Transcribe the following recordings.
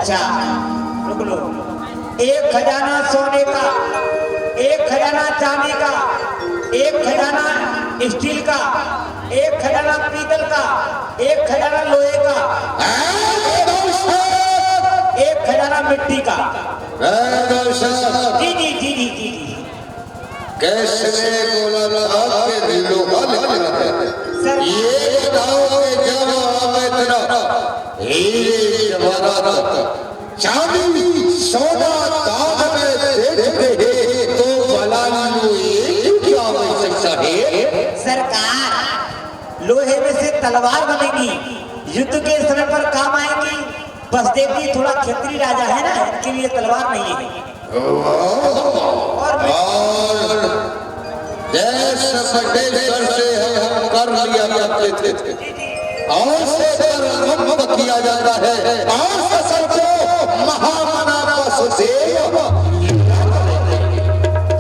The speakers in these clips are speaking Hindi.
अच्छा रुक लो। एक खजाना सोने का, एक खजाना चांदी का, एक खजाना स्टील का, एक खजाना पीतल का, एक खजाना लोहे का, एक खजाना मिट्टी का। जी जी जी जी जी जी। कैसे के दिलों का लिखा है ये बताओ कि जब हम इतना हीरे जवाहरात चांदी सोना तांबा में देखते हैं तो भला ये क्या हो सकता है? सरकार, लोहे में से तलवार बनेगी, युद्ध के समय पर काम आएगी। बसदेव जी थोड़ा क्षत्रिय राजा है ना, इनके लिए तलवार नहीं है। और जैसे बटेश्वर से हम कर लिया करते थे और से कर्म किया जाता है और से सबको महामना वसुदेव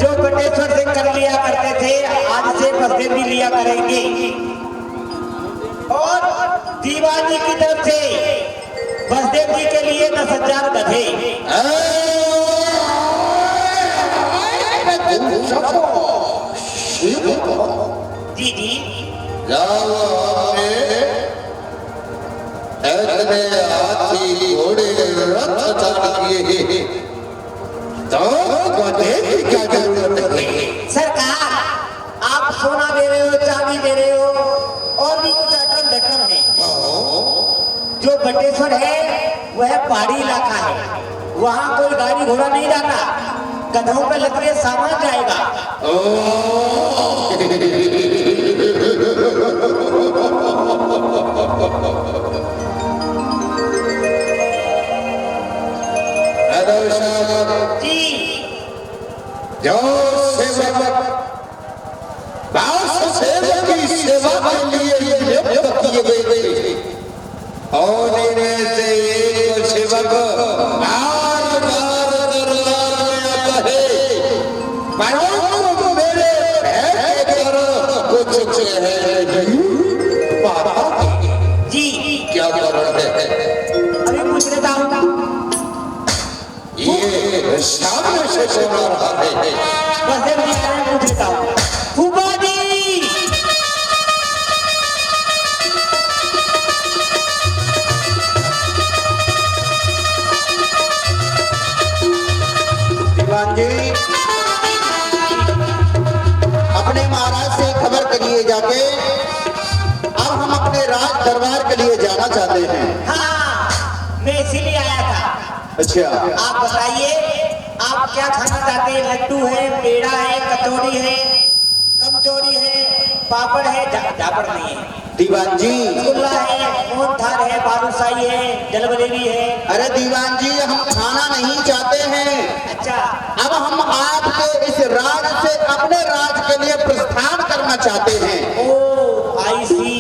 जो बटेश्वर से कर लिया करते थे आज से बसदेव भी लिया करेंगे। और दीवानी की तरफ से बसदेव जी के लिए 10,000 गधे। जी जी जाओ हमने ऐसे हाथी घोड़े रथ चाल किए तो गधे की क्या जरूरत है? सरकार, आप सोना दे रहे हो, चांदी दे रहे हो और भी कुछ आइटम लेकर है। जो बटेश्वर है वह पहाड़ी इलाका है, वहाँ कोई गाड़ी घोड़ा नहीं जाता, गधों पे लकड़े सामान जाएगा। जी जो सेवक सेवक की सेवा के लिए नियुक्त किए गए और इनमें से एक सेवक बार बार दरबार में आता है परंतु मेरे भेंट कर कुछ है जी क्या कारण है? अभी पूछ लेता हूँ। ये सामने से सुना रहा है बसदेव जी का नाम पूछ लेता हूँ। फूफा जी, दीवान जी अपने महाराज से खबर करिए जाके, अब हम अपने राज दरबार के लिए जाना चाहते हैं। हाँ मैं इसीलिए आया था। अच्छा, आप बताइए आप क्या खाना चाहते हैं? लड्डू है, पेड़ा है, कचौड़ी है, कमचोरी है, पापड़ है, जापड़ नहीं है, दीवान जी रसगुल्ला है, मोहनथाल है, बालूशाही है, जलेबी है। अरे दीवान जी हम खाना नहीं चाहते हैं। अच्छा, अब हम आपके इस राज से अपने राज के लिए प्रस्थान करना चाहते हैं। ओ आई सी,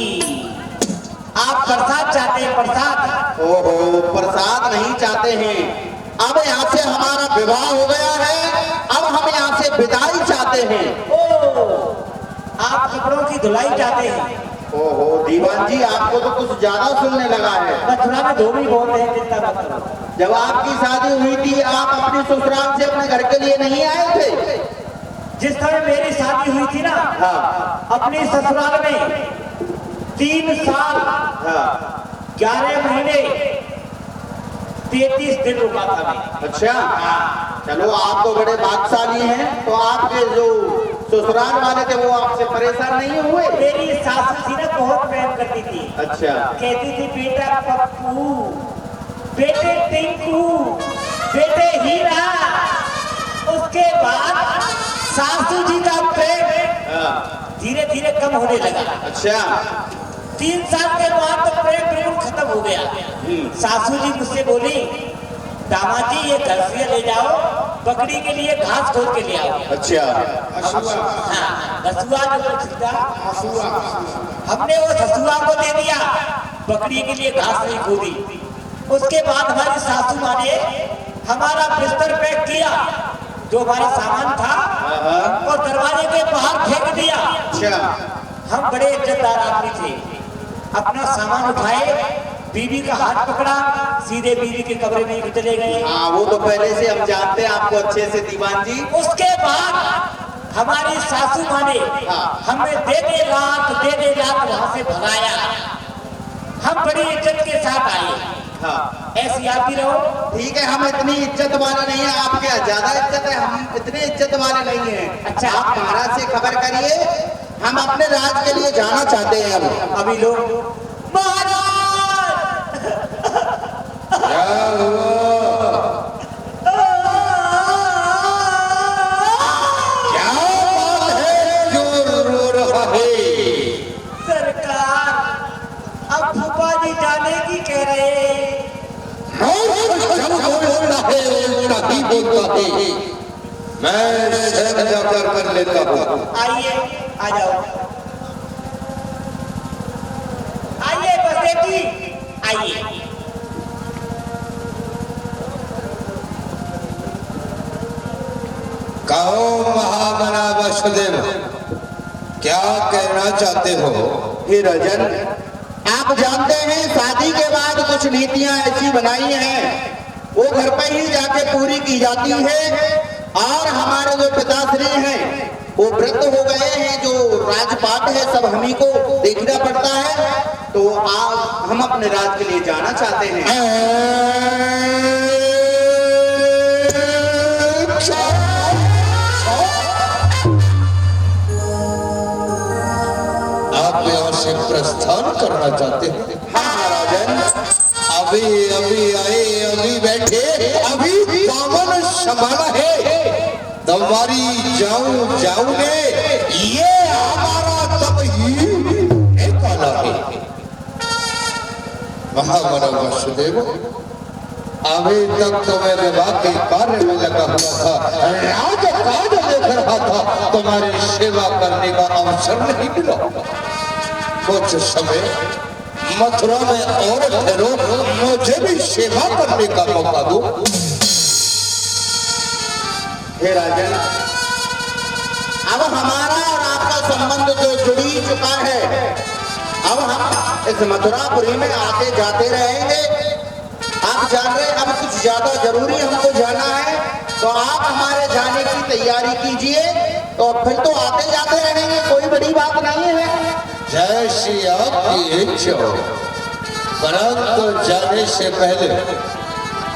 आप प्रसाद चाहते हैं? प्रसाद? ओहो, प्रसाद नहीं चाहते हैं। अब यहाँ से हमारा विवाह हो गया है, अब हम यहाँ से विदाई चाहते हैं। ओ, आप कपड़ों की धुलाई चाहते हैं? ओहो दीवान जी आपको तो कुछ ज्यादा सुनने लगा है। मथुरा में धोबी बहुत है, चिंता मत करो। जब आपकी शादी हुई थी आप अपने ससुराल से अपने घर के लिए नहीं आए थे? जिस समय मेरी शादी हुई थी ना, हाँ अपने ससुराल में 3 साल हाँ 11 महीने 33 दिन रुका था मैं। अच्छा, चलो आप तो बड़े भाग्यशाली हैं। तो आपके जो ससुराल वाले थे वो आपसे परेशान नहीं हुए? मेरी सासू थी ना, बहुत प्रेम करती थी। अच्छा, कहती थी बेटा पप्पू, बेटे टिंकू, बेटे हीरा। उसके बाद सासू जी का प्रेम धीरे धीरे कम होने लगा। अच्छा, 3 साल के बाद तो प्रेम बिल्कुल खत्म हो गया। सासू जी मुझसे बोली, दामाद जी ये घर से ले जाओ, बकरी के लिए घास खोद के ले आओ। अच्छा, हाँ, हसुआ जो कुछ था, हमने वो हसुआ को दे दिया, बकरी के लिए घास नहीं खोदी। उसके बाद हमारी सासू माँ ने हमारा बिस्तर पैक किया, जो हमारा सामान था, और दरवाजे के बाहर फेंक दिया। अच्छा, हम बड़े इज्जतदार आदमी थे, अपना सामान उठाए बीवी का हाथ पकड़ा, सीधे बीवी के कमरे में चले गए। हाँ, वो तो पहले से हम जानते हैं आपको अच्छे से दीवान जी। उसके बाद हमारी सासू माँ ने हमें दे दे रात वहां से भगाया। हम बड़ी इज्जत के साथ आए। हाँ, ऐसी आप भी रहो। ठीक है, हम इतनी इज्जत वाले नहीं है, आपके यहाँ ज्यादा इज्जत है, हम इतने इज्जत वाले नहीं है। अच्छा, आप महाराज से खबर करिए, हम अपने राज के लिए जाना चाहते हैं। अभी लोग महाराज क्या हुआ? क्या बात है जो रो रहा है? सरकार, अब फूफा जी जाने की कह रहे। जब बोलता है उल्टा ही बोलता है। मैं स्वयं जाकर कर लेता हूँ। आइए, आ जाओ, आइए बस बेटी, आइए। कहो महामना वसुदेव, क्या कहना चाहते हो? हे राजन, आप जानते हैं शादी के बाद कुछ नीतियां ऐसी बनाई हैं, वो घर पर ही जाके पूरी की जाती है। और हमारे जो पिताश्री हैं वो वृद्ध हो गए हैं, जो राजपाट है सब हम ही को देखना पड़ता है। तो आप हम अपने राज के लिए जाना चाहते हैं। आप यहाँ से प्रस्थान करना चाहते हैं? हाँ राजन, अभी अभी आए, अभी बैठे, अभी दामन संभाला है। तुम्हारी जाऊंगे, ये हमारा तब ही निकाला है। महामना वसुदेव, अभी तक तो मैं विवाह के कार्य में लगा हुआ था, राजकाज देख रहा था, तुम्हारी सेवा करने का अवसर नहीं मिला। कुछ समय मथुरा में और ठहरो, मुझे भी सेवा करने का मौका दो। हे राजन, अब हमारा और आपका संबंध जो जुड़ी चुका है, अब हम इस मथुरापुरी में आते जाते रहेंगे। आप जान रहे हैं, अब कुछ ज्यादा जरूरी हमको जाना है, तो आप हमारे जाने की तैयारी कीजिए, तो फिर तो आते जाते रहेंगे, कोई बड़ी बात नहीं है। जैसी आपकी इच्छा हो, परंतु जाने से पहले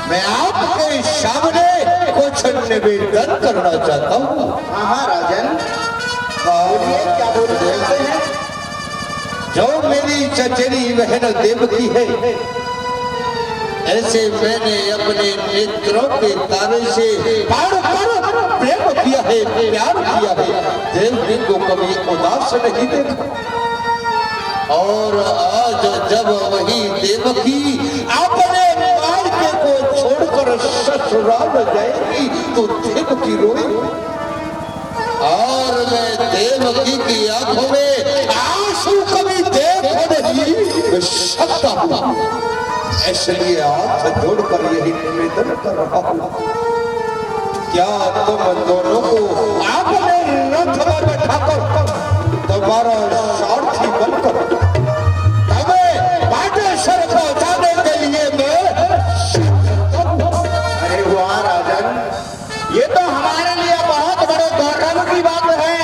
मैं आपके सामने कुछ निवेदन करना चाहता हूँ। हाँ राजन, बोलिए, क्या बोल रहे हैं? जो मेरी चचेरी बहन देवकी है, ऐसे मैंने अपने नेत्रों के तारे से प्रेम किया है, प्यार किया है। देवकी को कभी उदास नहीं देखा। और आज जब वही देवकी अपने मायके को छोड़कर ससुराल जाएगी, तो देवकी रोएगी। और मैं देवकी की आंखों में आंसू कभी देख नहीं सकता हूँ। इसलिए हाथ जोड़कर यही निवेदन कर रहा हूँ, क्या तुम दोनों को आपने रथ में बैठाकर तुम्हारा सारथी बनकर हमें बागेश्वर पहुंचाने के लिए मैं। अरे वाह राजन, ये तो हमारे लिए बहुत बड़े गौरव की बात है।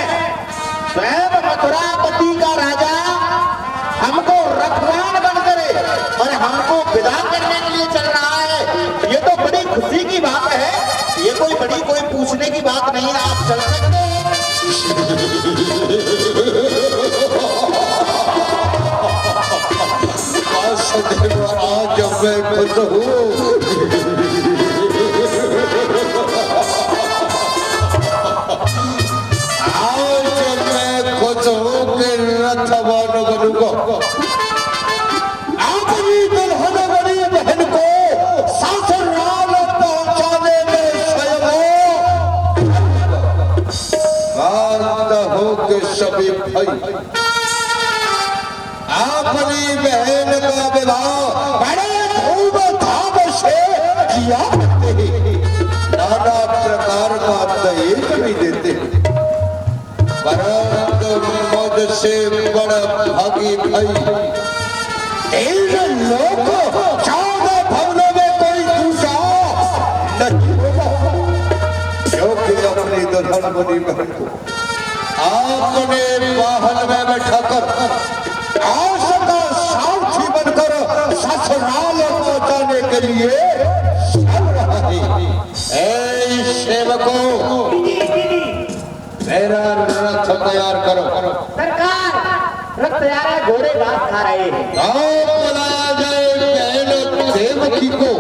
स्वयं मथुरापति का राजा हमको रखवान बनकर और हमको विदा करने के लिए चल रहा है, ये तो बड़ी खुशी की बात है। ये कोई बड़ी कोई पूछने की बात नहीं है, आप चल सकते हैं। आज मैं खुश हूँ। आज मैं खुश हूँ कि रथवान बनूंगा। अपनी दुल्हन बड़ी बहन को ससुराल पहुंचाने में स्वयं मानता हूँ कि सभी भाई अपनी बहन का विवाह बड़े धूमधाम से किया करते हैं, नाना प्रकार का दहेज भी देते हैं। परंतु मुझसे बड़ा भागी भाई इन लोगों नहीं होगा, क्योंकि अपनी दुल्हन मुनि बहन को आपने वाहन में बैठाकर आस का सारथी बनकर ससुराल पहुंचाने के लिए चल रहा है। ऐ सेवकों, मेरा रथ तैयार करो। सरकार, रथ तैयार है, घोड़े घास खा रहे हैं। गाँव बुलाया जाए बहन देवकी को